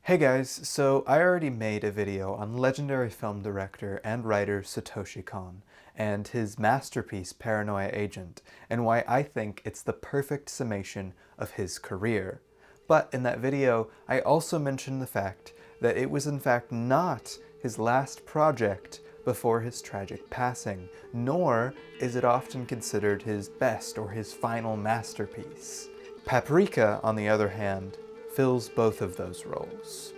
Hey guys, so I already made a video on legendary film director and writer Satoshi Kon and his masterpiece Paranoia Agent, and why I think it's the perfect summation of his career. But in that video, I also mentioned the fact that it was in fact not his last project before his tragic passing, nor is it often considered his best or his final masterpiece. Paprika, on the other hand, fills both of those roles.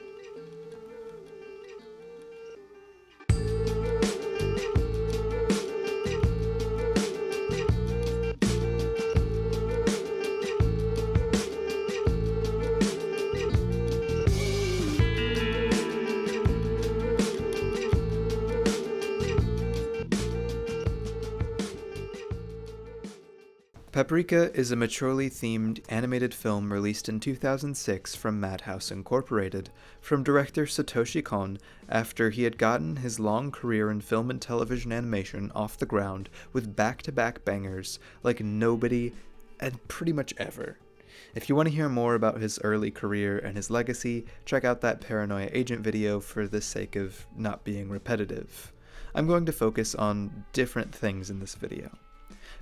Paprika is a maturely themed animated film released in 2006 from Madhouse Incorporated, from director Satoshi Kon after he had gotten his long career in film and television animation off the ground with back-to-back bangers like nobody and pretty much ever. If you want to hear more about his early career and his legacy, check out that Paranoia Agent video for the sake of not being repetitive. I'm going to focus on different things in this video.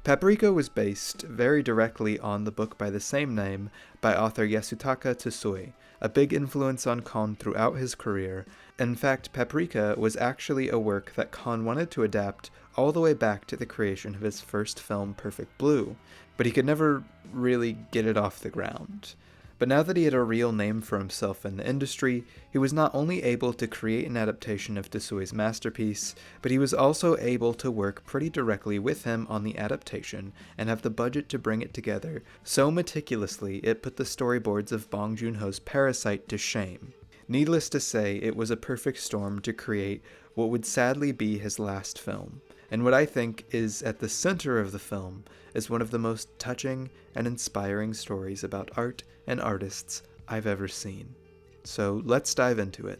Paprika was based very directly on the book by the same name by author Yasutaka Tsutsui, a big influence on Kon throughout his career. In fact, Paprika was actually a work that Kon wanted to adapt all the way back to the creation of his first film, Perfect Blue, but he could never really get it off the ground. But now that he had a real name for himself in the industry, he was not only able to create an adaptation of Tsutsuy's masterpiece, but he was also able to work pretty directly with him on the adaptation and have the budget to bring it together so meticulously it put the storyboards of Bong Joon-ho's Parasite to shame. Needless to say, it was a perfect storm to create what would sadly be his last film, and what I think is at the center of the film is one of the most touching and inspiring stories about art and artists I've ever seen. So let's dive into it.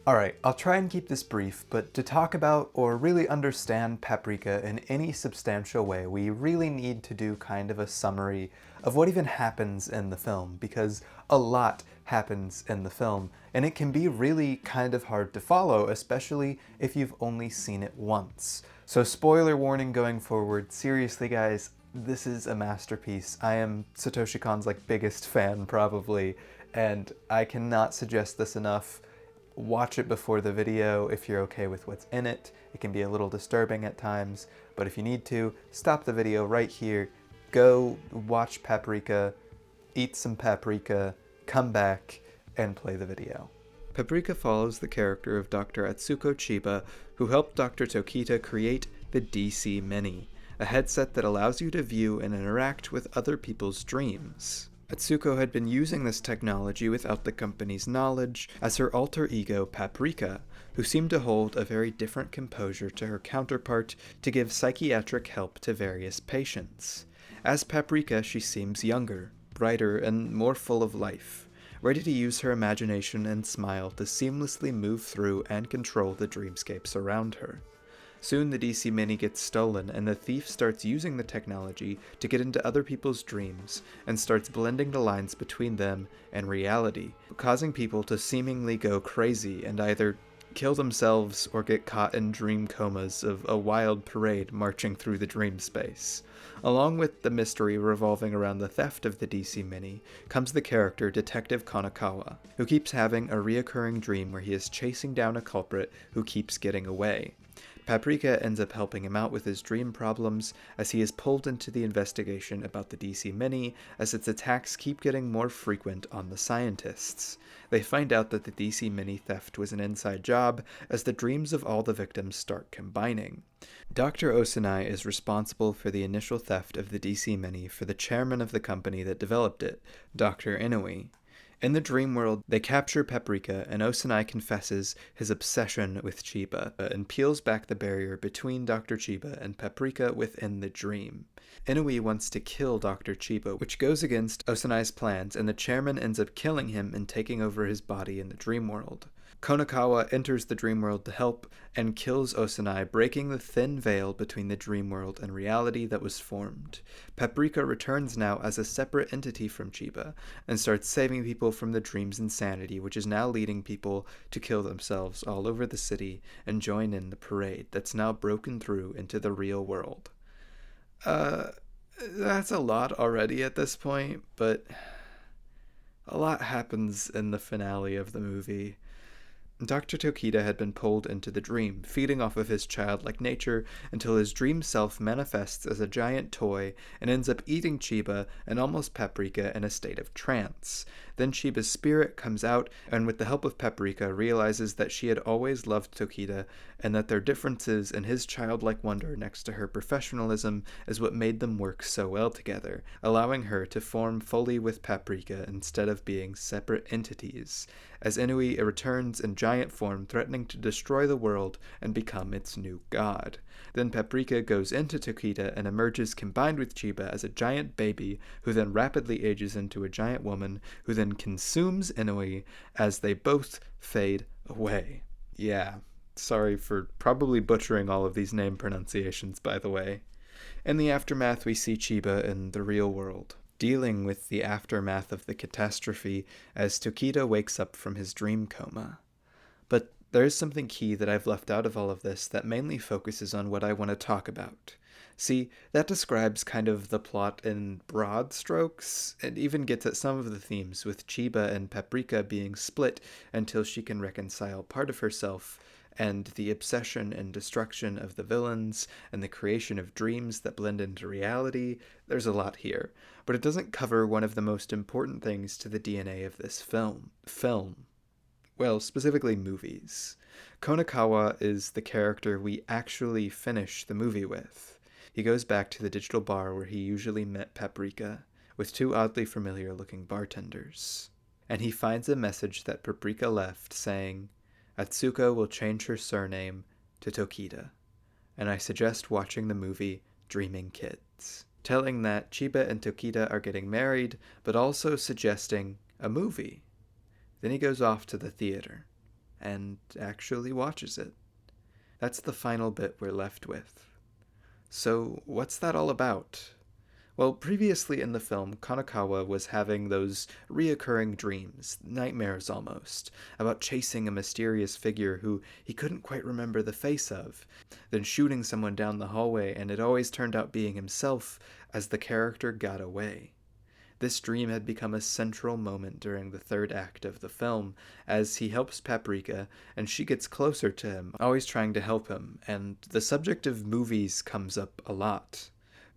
Alright, I'll try and keep this brief, but to talk about or really understand Paprika in any substantial way, we really need to do kind of a summary of what even happens in the film, because a lot happens in the film, and it can be really kind of hard to follow, especially if you've only seen it once. So spoiler warning going forward, seriously guys, this is a masterpiece. I am Satoshi Kon's biggest fan probably, and I cannot suggest this enough. Watch it before the video if you're okay with what's in it. It can be a little disturbing at times, but if you need to, stop the video right here, go watch Paprika, eat some paprika, come back, and play the video. Paprika follows the character of Dr. Atsuko Chiba, who helped Dr. Tokita create the DC Mini, a headset that allows you to view and interact with other people's dreams. Atsuko had been using this technology without the company's knowledge as her alter ego Paprika, who seemed to hold a very different composure to her counterpart to give psychiatric help to various patients. As Paprika, she seems younger, brighter, and more full of life, ready to use her imagination and smile to seamlessly move through and control the dreamscapes around her. Soon the DC Mini gets stolen, and the thief starts using the technology to get into other people's dreams, and starts blending the lines between them and reality, causing people to seemingly go crazy and either kill themselves or get caught in dream comas of a wild parade marching through the dream space. Along with the mystery revolving around the theft of the DC Mini comes the character Detective Konakawa, who keeps having a reoccurring dream where he is chasing down a culprit who keeps getting away. Paprika ends up helping him out with his dream problems as he is pulled into the investigation about the DC Mini as its attacks keep getting more frequent on the scientists. They find out that the DC Mini theft was an inside job as the dreams of all the victims start combining. Dr. Osanai is responsible for the initial theft of the DC Mini for the chairman of the company that developed it, Dr. Inoue. In the dream world, they capture Paprika, and Osanai confesses his obsession with Chiba and peels back the barrier between Dr. Chiba and Paprika within the dream. Inoue wants to kill Dr. Chiba, which goes against Osanai's plans, and the chairman ends up killing him and taking over his body in the dream world. Konakawa enters the dream world to help and kills Osanai, breaking the thin veil between the dream world and reality that was formed. Paprika returns now as a separate entity from Chiba and starts saving people people from the dream's insanity, which is now leading people to kill themselves all over the city and join in the parade that's now broken through into the real world. That's a lot already at this point, but a lot happens in the finale of the movie. Dr. Tokita had been pulled into the dream, feeding off of his childlike nature until his dream self manifests as a giant toy and ends up eating Chiba and almost Paprika in a state of trance. Then Chiba's spirit comes out and with the help of Paprika realizes that she had always loved Tokita and that their differences and his childlike wonder next to her professionalism is what made them work so well together, allowing her to form fully with Paprika instead of being separate entities, as Inui returns in giant form, threatening to destroy the world and become its new god. Then Paprika goes into Tokita and emerges combined with Chiba as a giant baby, who then rapidly ages into a giant woman, who then consumes Inui as they both fade away. Yeah, sorry for probably butchering all of these name pronunciations, by the way. In the aftermath, we see Chiba in the real world, dealing with the aftermath of the catastrophe as Tokita wakes up from his dream coma. But there is something key that I've left out of all of this that mainly focuses on what I want to talk about. See, that describes kind of the plot in broad strokes, and even gets at some of the themes, with Chiba and Paprika being split until she can reconcile part of herself, and the obsession and destruction of the villains, and the creation of dreams that blend into reality. There's a lot here, but it doesn't cover one of the most important things to the DNA of this film. Well, specifically movies. Konakawa is the character we actually finish the movie with. He goes back to the digital bar where he usually met Paprika, with two oddly familiar-looking bartenders. And he finds a message that Paprika left saying, Atsuko will change her surname to Tokita, and I suggest watching the movie Dreaming Kids, telling that Chiba and Tokita are getting married, but also suggesting a movie. Then he goes off to the theater, and actually watches it. That's the final bit we're left with. So, what's that all about? Well, previously in the film, Konakawa was having those reoccurring dreams, nightmares almost, about chasing a mysterious figure who he couldn't quite remember the face of, then shooting someone down the hallway, and it always turned out being himself as the character got away. This dream had become a central moment during the third act of the film, as he helps Paprika, and she gets closer to him, always trying to help him, and the subject of movies comes up a lot.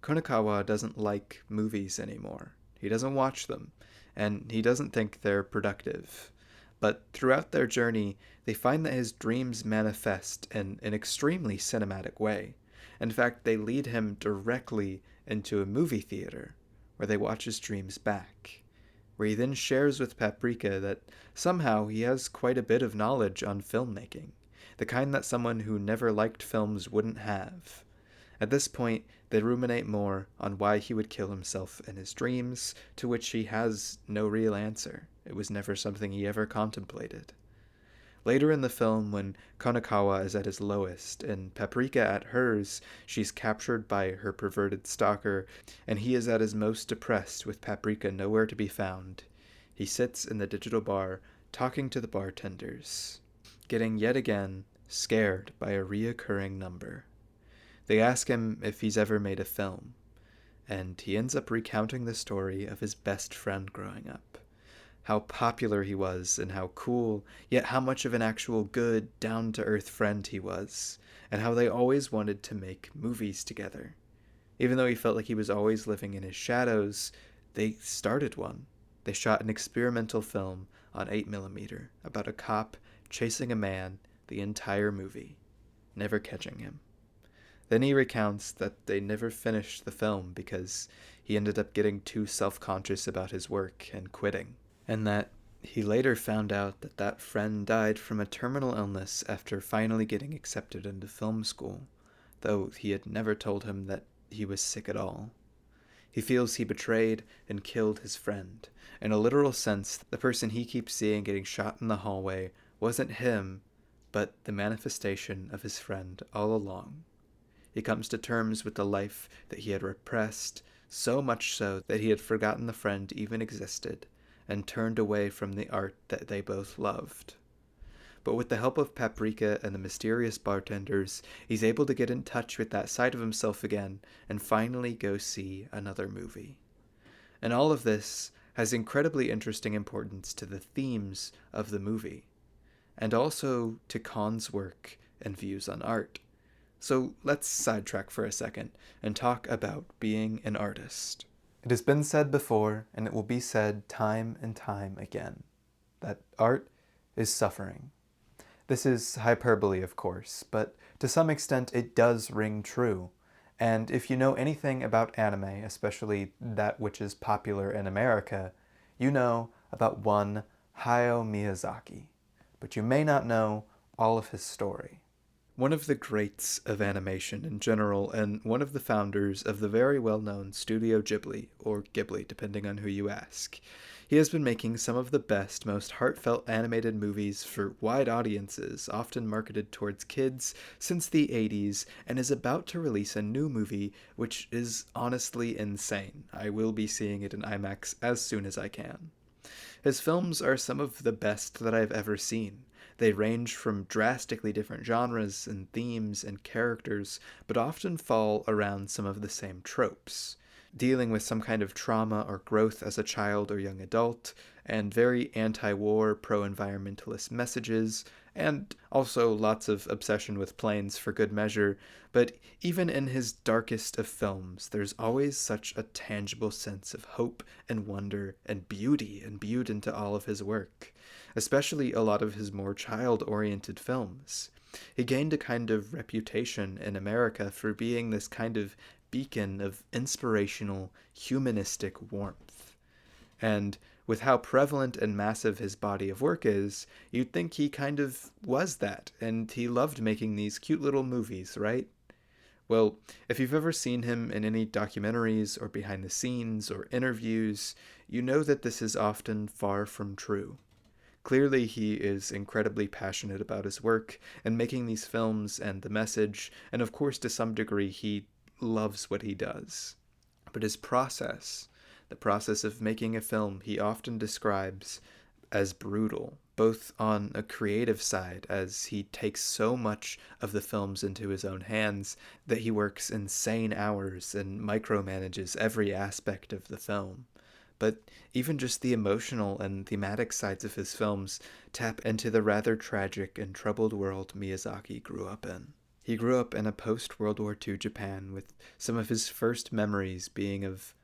Konakawa doesn't like movies anymore. He doesn't watch them, and he doesn't think they're productive. But throughout their journey, they find that his dreams manifest in an extremely cinematic way. In fact, they lead him directly into a movie theater, where they watch his dreams back, where he then shares with Paprika that somehow he has quite a bit of knowledge on filmmaking, the kind that someone who never liked films wouldn't have. At this point, they ruminate more on why he would kill himself in his dreams, to which he has no real answer. It was never something he ever contemplated. Later in the film, when Konakawa is at his lowest and Paprika at hers, she's captured by her perverted stalker, and he is at his most depressed with Paprika nowhere to be found. He sits in the digital bar, talking to the bartenders, getting yet again scared by a reoccurring number. They ask him if he's ever made a film, and he ends up recounting the story of his best friend growing up. How popular he was, and how cool, yet how much of an actual good, down-to-earth friend he was, and how they always wanted to make movies together. Even though he felt like he was always living in his shadows, they started one. They shot an experimental film on 8mm about a cop chasing a man the entire movie, never catching him. Then he recounts that they never finished the film because he ended up getting too self-conscious about his work and quitting, and that he later found out that that friend died from a terminal illness after finally getting accepted into film school, though he had never told him that he was sick at all. He feels he betrayed and killed his friend. In a literal sense, the person he keeps seeing getting shot in the hallway wasn't him, but the manifestation of his friend all along. He comes to terms with the life that he had repressed, so much so that he had forgotten the friend even existed, and turned away from the art that they both loved. But with the help of Paprika and the mysterious bartenders, he's able to get in touch with that side of himself again and finally go see another movie. And all of this has incredibly interesting importance to the themes of the movie, and also to Kahn's work and views on art. So let's sidetrack for a second and talk about being an artist. It has been said before, and it will be said time and time again, that art is suffering. This is hyperbole, of course, but to some extent it does ring true. And if you know anything about anime, especially that which is popular in America, you know about one Hayao Miyazaki, but you may not know all of his story. One of the greats of animation in general, and one of the founders of the very well-known Studio Ghibli, or Ghibli, depending on who you ask. He has been making some of the best, most heartfelt animated movies for wide audiences, often marketed towards kids, since the 80s, and is about to release a new movie, which is honestly insane. I will be seeing it in IMAX as soon as I can. His films are some of the best that I've ever seen. They range from drastically different genres and themes and characters, but often fall around some of the same tropes. Dealing with some kind of trauma or growth as a child or young adult, and very anti-war, pro-environmentalist messages, and also lots of obsession with planes for good measure. But even in his darkest of films, there's always such a tangible sense of hope and wonder and beauty imbued into all of his work, especially a lot of his more child-oriented films. He gained a kind of reputation in America for being this kind of beacon of inspirational, humanistic warmth. And with how prevalent and massive his body of work is, you'd think he kind of was that, and he loved making these cute little movies, right? Well, if you've ever seen him in any documentaries or behind the scenes or interviews, you know that this is often far from true. Clearly, he is incredibly passionate about his work and making these films and the message, and of course, to some degree, he loves what he does. But his process, the process of making a film, he often describes as brutal, both on a creative side, as he takes so much of the films into his own hands that he works insane hours and micromanages every aspect of the film. But even just the emotional and thematic sides of his films tap into the rather tragic and troubled world Miyazaki grew up in. He grew up in a post-World War II Japan, with some of his first memories being of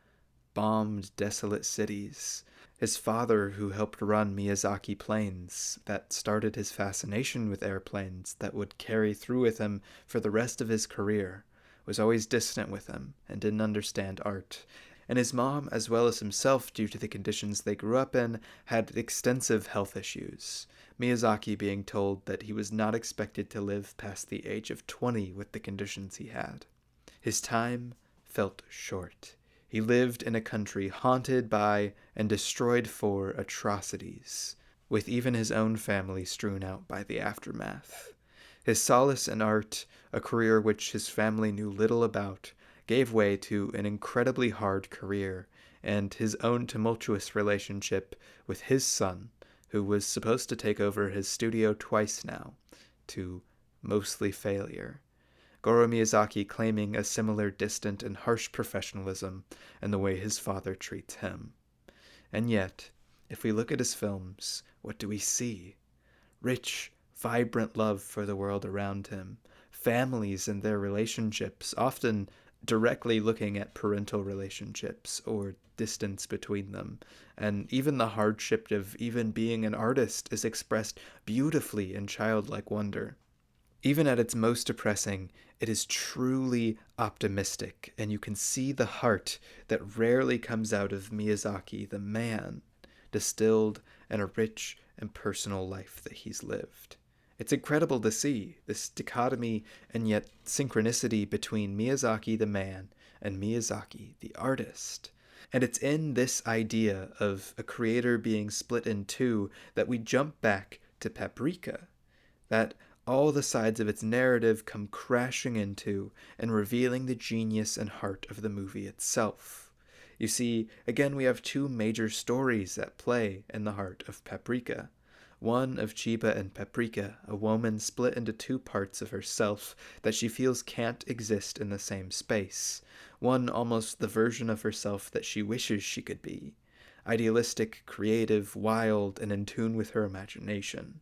bombed, desolate cities. His father, who helped run Miyazaki Planes, that started his fascination with airplanes that would carry through with him for the rest of his career, was always distant with him and didn't understand art. And his mom, as well as himself, due to the conditions they grew up in, had extensive health issues. Miyazaki being told that he was not expected to live past the age of 20 with the conditions he had. His time felt short. He lived in a country haunted by and destroyed for atrocities, with even his own family strewn out by the aftermath. His solace in art, a career which his family knew little about, gave way to an incredibly hard career and his own tumultuous relationship with his son, who was supposed to take over his studio twice now, to mostly failure. Goro Miyazaki claiming a similar distant and harsh professionalism in the way his father treats him. And yet, if we look at his films, what do we see? Rich, vibrant love for the world around him, families and their relationships, often directly looking at parental relationships or distance between them, and even the hardship of even being an artist is expressed beautifully in childlike wonder. Even at its most depressing, it is truly optimistic, and you can see the heart that rarely comes out of Miyazaki, the man, distilled in a rich and personal life that he's lived. It's incredible to see this dichotomy and yet synchronicity between Miyazaki the man and Miyazaki the artist. And it's in this idea of a creator being split in two that we jump back to Paprika, that all the sides of its narrative come crashing into and revealing the genius and heart of the movie itself. You see, again, we have two major stories at play in the heart of Paprika. One of Chiba and Paprika, a woman split into two parts of herself that she feels can't exist in the same space. One almost the version of herself that she wishes she could be. Idealistic, creative, wild, and in tune with her imagination.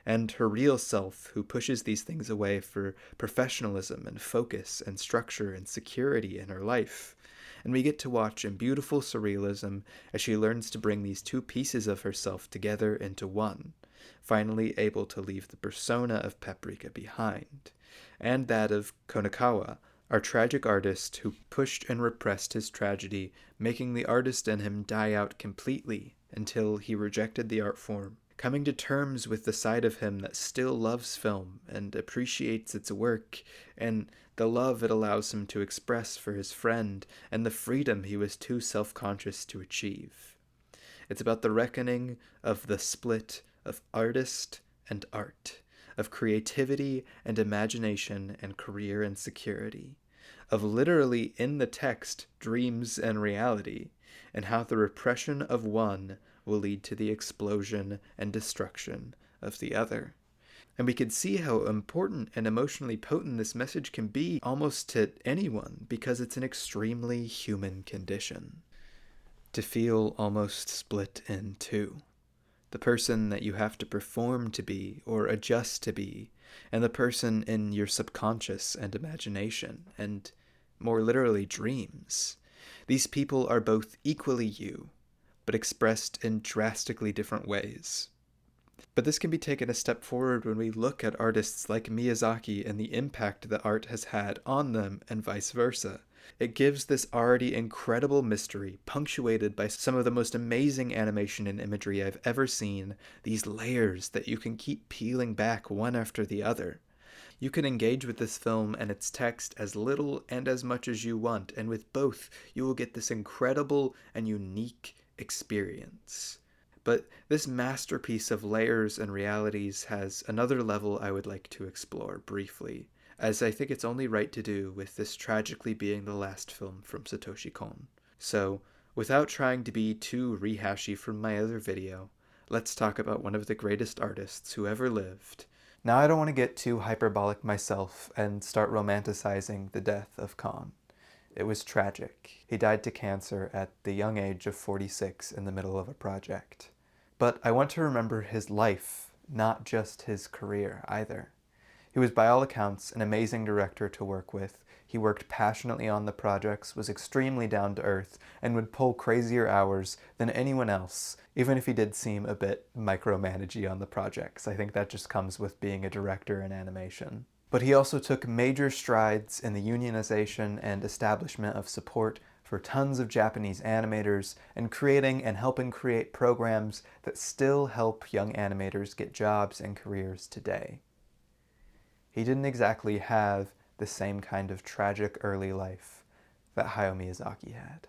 And her real self, who pushes these things away for professionalism and focus and structure and security in her life. And we get to watch in beautiful surrealism as she learns to bring these two pieces of herself together into one, finally able to leave the persona of Paprika behind, and that of Konakawa, our tragic artist who pushed and repressed his tragedy, making the artist in him die out completely until he rejected the art form, coming to terms with the side of him that still loves film and appreciates its work, and the love it allows him to express for his friend, and the freedom he was too self-conscious to achieve. It's about the reckoning of the split of artist and art, of creativity and imagination and career and security, of literally in the text dreams and reality, and how the repression of one will lead to the explosion and destruction of the other. And we can see how important and emotionally potent this message can be almost to anyone, because it's an extremely human condition. To feel almost split in two. The person that you have to perform to be or adjust to be, and the person in your subconscious and imagination, and more literally dreams. These people are both equally you, but expressed in drastically different ways. But this can be taken a step forward when we look at artists like Miyazaki and the impact that art has had on them, and vice versa. It gives this already incredible mystery, punctuated by some of the most amazing animation and imagery I've ever seen, these layers that you can keep peeling back one after the other. You can engage with this film and its text as little and as much as you want, and with both, you will get this incredible and unique experience. But this masterpiece of layers and realities has another level I would like to explore briefly, as I think it's only right to do with this tragically being the last film from Satoshi Kon. So, without trying to be too rehashy from my other video, let's talk about one of the greatest artists who ever lived. Now, I don't want to get too hyperbolic myself and start romanticizing the death of Kon. It was tragic. He died to cancer at the young age of 46 in the middle of a project. But I want to remember his life, not just his career either. He was by all accounts an amazing director to work with. He worked passionately on the projects, was extremely down to earth, and would pull crazier hours than anyone else, even if he did seem a bit micromanagey on the projects. I think that just comes with being a director in animation. But he also took major strides in the unionization and establishment of support for tons of Japanese animators, and creating and helping create programs that still help young animators get jobs and careers today. He didn't exactly have the same kind of tragic early life that Hayao Miyazaki had.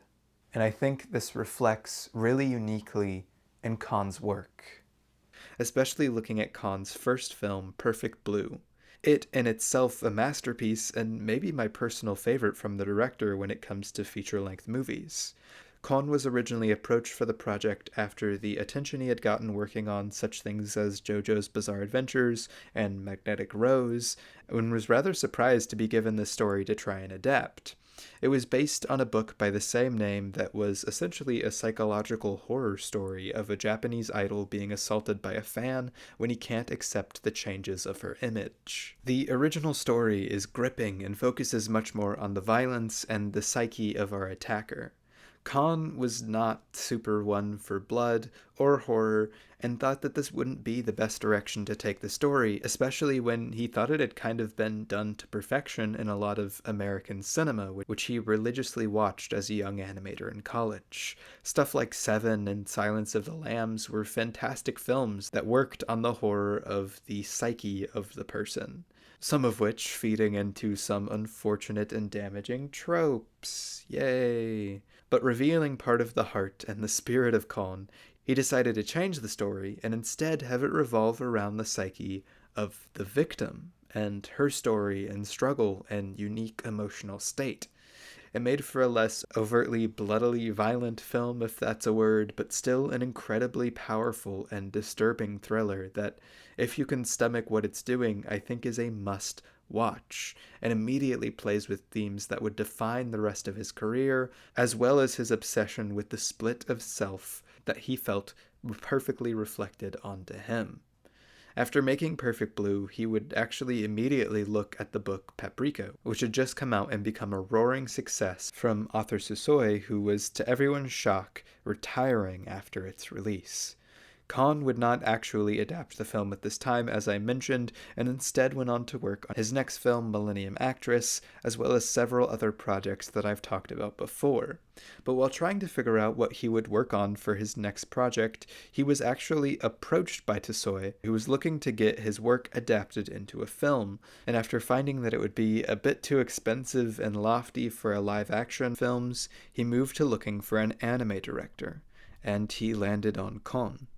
And I think this reflects really uniquely in Kon's work, especially looking at Kon's first film, Perfect Blue. It in itself a masterpiece, and maybe my personal favorite from the director when it comes to feature-length movies. Kon was originally approached for the project after the attention he had gotten working on such things as JoJo's Bizarre Adventures and Magnetic Rose, and was rather surprised to be given this story to try and adapt. It was based on a book by the same name that was essentially a psychological horror story of a Japanese idol being assaulted by a fan when he can't accept the changes of her image. The original story is gripping and focuses much more on the violence and the psyche of our attacker. Kon was not super one for blood or horror, and thought that this wouldn't be the best direction to take the story, especially when he thought it had kind of been done to perfection in a lot of American cinema, which he religiously watched as a young animator in college. Stuff like Seven and Silence of the Lambs were fantastic films that worked on the horror of the psyche of the person, some of which feeding into some unfortunate and damaging tropes. Yay! But revealing part of the heart and the spirit of Kon, he decided to change the story and instead have it revolve around the psyche of the victim and her story and struggle and unique emotional state. It made for a less overtly bloodily violent film, if that's a word, but still an incredibly powerful and disturbing thriller that, if you can stomach what it's doing, I think is a must watch, and immediately plays with themes that would define the rest of his career, as well as his obsession with the split of self that he felt perfectly reflected onto him. After making Perfect Blue, he would actually immediately look at the book Paprika, which had just come out and become a roaring success from author Susoi, who was, to everyone's shock, retiring after its release. Kon would not actually adapt the film at this time, as I mentioned, and instead went on to work on his next film, Millennium Actress, as well as several other projects that I've talked about before. But while trying to figure out what he would work on for his next project, he was actually approached by Tsuoi, who was looking to get his work adapted into a film, and after finding that it would be a bit too expensive and lofty for a live-action films, he moved to looking for an anime director, and he landed on Kon.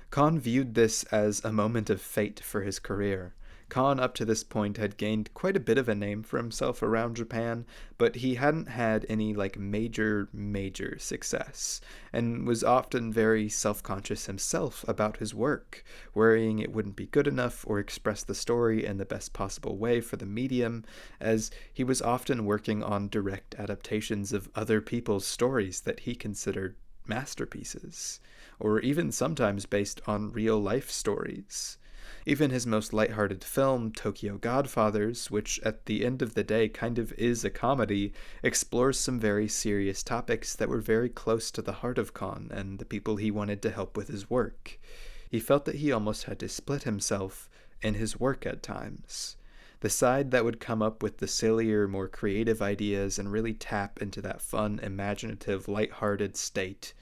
Kon viewed this as a moment of fate for his career. Kon, up to this point, had gained quite a bit of a name for himself around Japan, but he hadn't had any, major success, and was often very self-conscious himself about his work, worrying it wouldn't be good enough or express the story in the best possible way for the medium, as he was often working on direct adaptations of other people's stories that he considered masterpieces, or even sometimes based on real-life stories. Even his most lighthearted film, Tokyo Godfathers, which at the end of the day kind of is a comedy, explores some very serious topics that were very close to the heart of Kon and the people he wanted to help with his work. He felt that he almost had to split himself in his work at times. The side that would come up with the sillier, more creative ideas and really tap into that fun, imaginative, lighthearted state,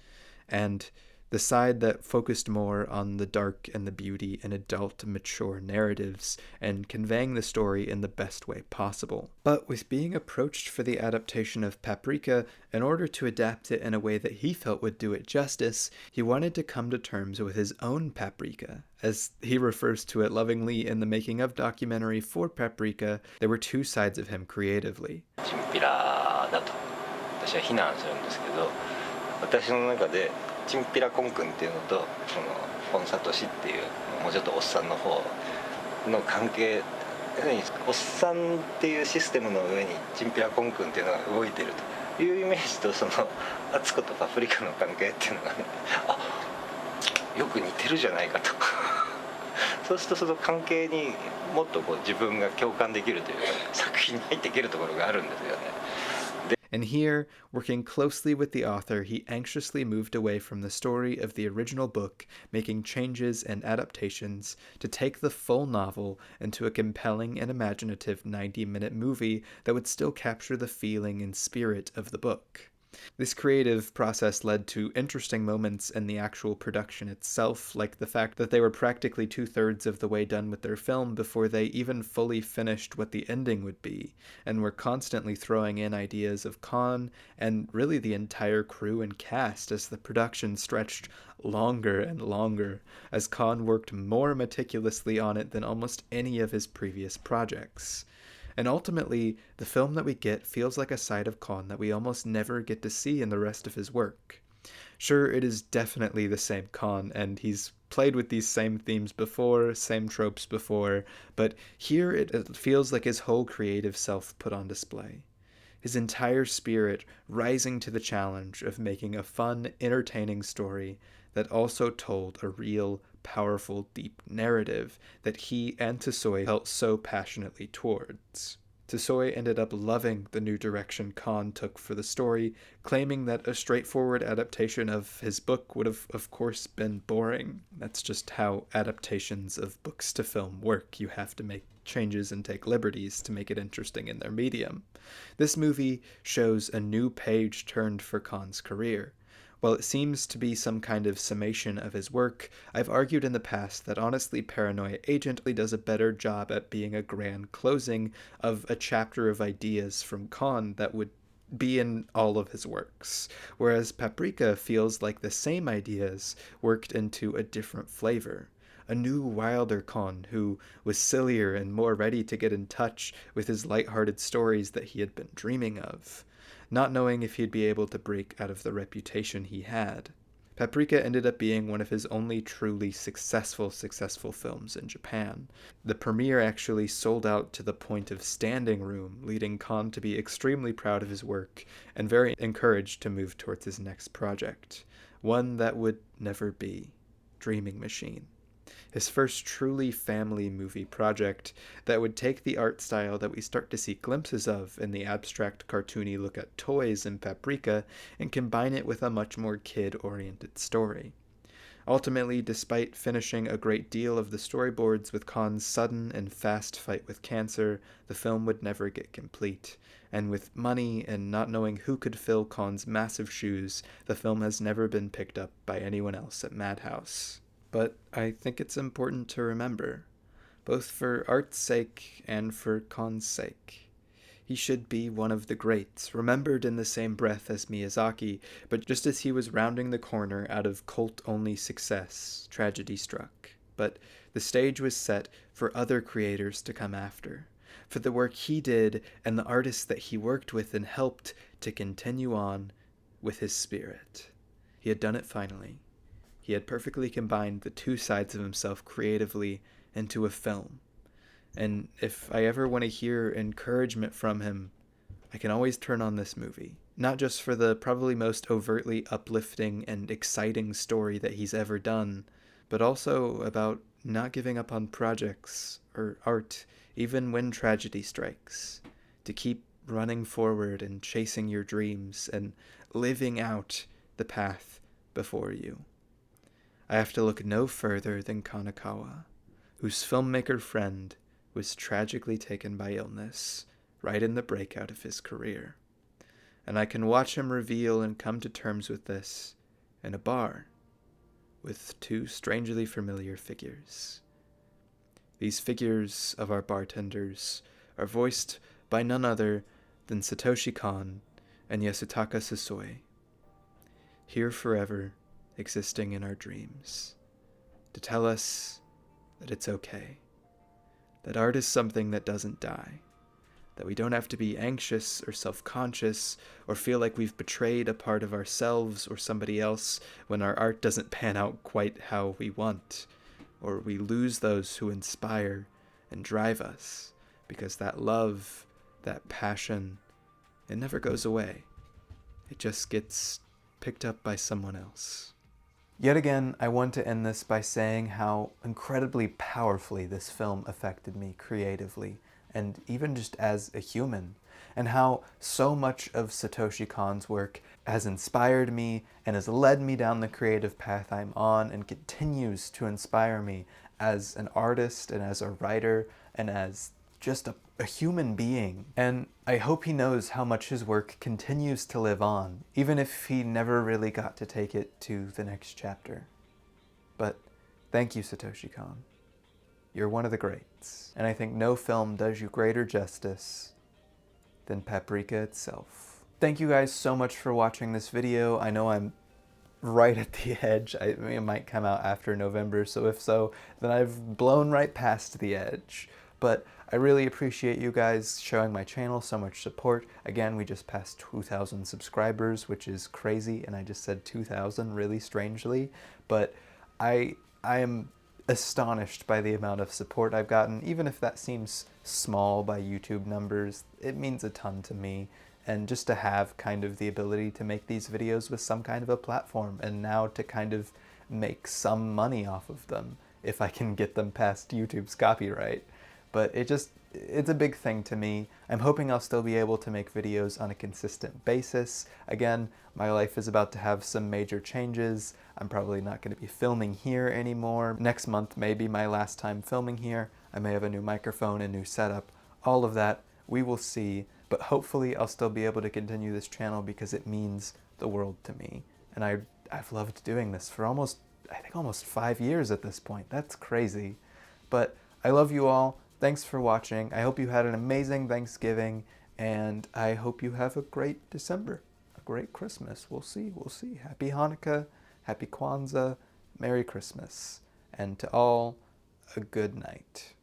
and the side that focused more on the dark and the beauty in adult, mature narratives and conveying the story in the best way possible. But with being approached for the adaptation of Paprika, in order to adapt it in a way that he felt would do it justice, he wanted to come to terms with his own Paprika. As he refers to it lovingly in the making of documentary for Paprika, there were two sides of him creatively. チンピラだと私は非難するんですけど、私の中でチンピラコン君っていうのとそのポンサトシっていうもうちょっとおっさんの方の関係、要するにおっさんっていうシステムの上にチンピラコン君っていうのが動いてるというイメージと、そのアツコとパプリカの関係っていうのがね、よく似てるじゃないかとそうするとその関係にもっと自分が共感できるというか、作品に入っていけるところがあるんですよね。And here, working closely with the author, he anxiously moved away from the story of the original book, making changes and adaptations to take the full novel into a compelling and imaginative 90-minute movie that would still capture the feeling and spirit of the book. This creative process led to interesting moments in the actual production itself, like the fact that they were practically 2/3 of the way done with their film before they even fully finished what the ending would be, and were constantly throwing in ideas of Kon and really the entire crew and cast as the production stretched longer and longer, as Kon worked more meticulously on it than almost any of his previous projects. And ultimately, the film that we get feels like a side of Kon that we almost never get to see in the rest of his work. Sure, it is definitely the same Kon, and he's played with these same themes before, same tropes before, but here it feels like his whole creative self put on display. His entire spirit rising to the challenge of making a fun, entertaining story that also told a real, powerful, deep narrative that he and Tsuoi felt so passionately towards. Tsuoi ended up loving the new direction Kon took for the story, claiming that a straightforward adaptation of his book would have, of course, been boring. That's just how adaptations of books to film work. You have to make changes and take liberties to make it interesting in their medium. This movie shows a new page turned for Kon's career. While it seems to be some kind of summation of his work, I've argued in the past that honestly Paranoia Agent does a better job at being a grand closing of a chapter of ideas from Kon that would be in all of his works, whereas Paprika feels like the same ideas worked into a different flavor. A new, wilder Kon who was sillier and more ready to get in touch with his lighthearted stories that he had been dreaming of. not knowing if he'd be able to break out of the reputation he had. Paprika ended up being one of his only truly successful films in Japan. The premiere actually sold out to the point of standing room, leading Kon to be extremely proud of his work and very encouraged to move towards his next project, one that would never be Dreaming Machine. His first truly family movie project that would take the art style that we start to see glimpses of in the abstract cartoony look at toys in Paprika and combine it with a much more kid-oriented story. Ultimately, despite finishing a great deal of the storyboards with Kon's sudden and fast fight with cancer, the film would never get complete. And with money and not knowing who could fill Kon's massive shoes, the film has never been picked up by anyone else at Madhouse. But I think it's important to remember, both for art's sake and for Kon's sake. He should be one of the greats, remembered in the same breath as Miyazaki, but just as he was rounding the corner out of cult-only success, tragedy struck. But the stage was set for other creators to come after, for the work he did and the artists that he worked with and helped to continue on with his spirit. He had done it finally. He had perfectly combined the two sides of himself creatively into a film. And if I ever want to hear encouragement from him, I can always turn on this movie. Not just for the probably most overtly uplifting and exciting story that he's ever done, but also about not giving up on projects or art, even when tragedy strikes. To keep running forward and chasing your dreams and living out the path before you. I have to look no further than Kanekawa, whose filmmaker friend was tragically taken by illness right in the breakout of his career. And I can watch him reveal and come to terms with this in a bar with two strangely familiar figures. These figures of our bartenders are voiced by none other than Satoshi Kon and Yasutaka Sasoi, here forever, existing in our dreams, to tell us that it's okay, that art is something that doesn't die, that we don't have to be anxious or self-conscious or feel like we've betrayed a part of ourselves or somebody else when our art doesn't pan out quite how we want, or we lose those who inspire and drive us, because that love, that passion, it never goes away. It just gets picked up by someone else. Yet again, I want to end this by saying how incredibly powerfully this film affected me creatively, and even just as a human, and how so much of Satoshi Kon's work has inspired me and has led me down the creative path I'm on and continues to inspire me as an artist and as a writer and as just a human being. And I hope he knows how much his work continues to live on, even if he never really got to take it to the next chapter. But thank you, Satoshi Kon. You're one of the greats. And I think no film does you greater justice than Paprika itself. Thank you guys so much for watching this video. I know I'm right at the edge. It might come out after November, so if so, then I've blown right past the edge. But I really appreciate you guys showing my channel so much support. Again, we just passed 2,000 subscribers, which is crazy, and I just said 2,000 really strangely, but I am astonished by the amount of support I've gotten. Even if that seems small by YouTube numbers, it means a ton to me. And just to have kind of the ability to make these videos with some kind of a platform, and now to kind of make some money off of them, if I can get them past YouTube's copyright. But it's a big thing to me. I'm hoping I'll still be able to make videos on a consistent basis. Again, my life is about to have some major changes. I'm probably not going to be filming here anymore. Next month may be my last time filming here. I may have a new microphone, a new setup, all of that. We will see. But hopefully I'll still be able to continue this channel because it means the world to me. And I've loved doing this for almost 5 years at this point. That's crazy. But I love you all. Thanks for watching. I hope you had an amazing Thanksgiving, and I hope you have a great December, a great Christmas. We'll see. Happy Hanukkah, Happy Kwanzaa, Merry Christmas, and to all, a good night.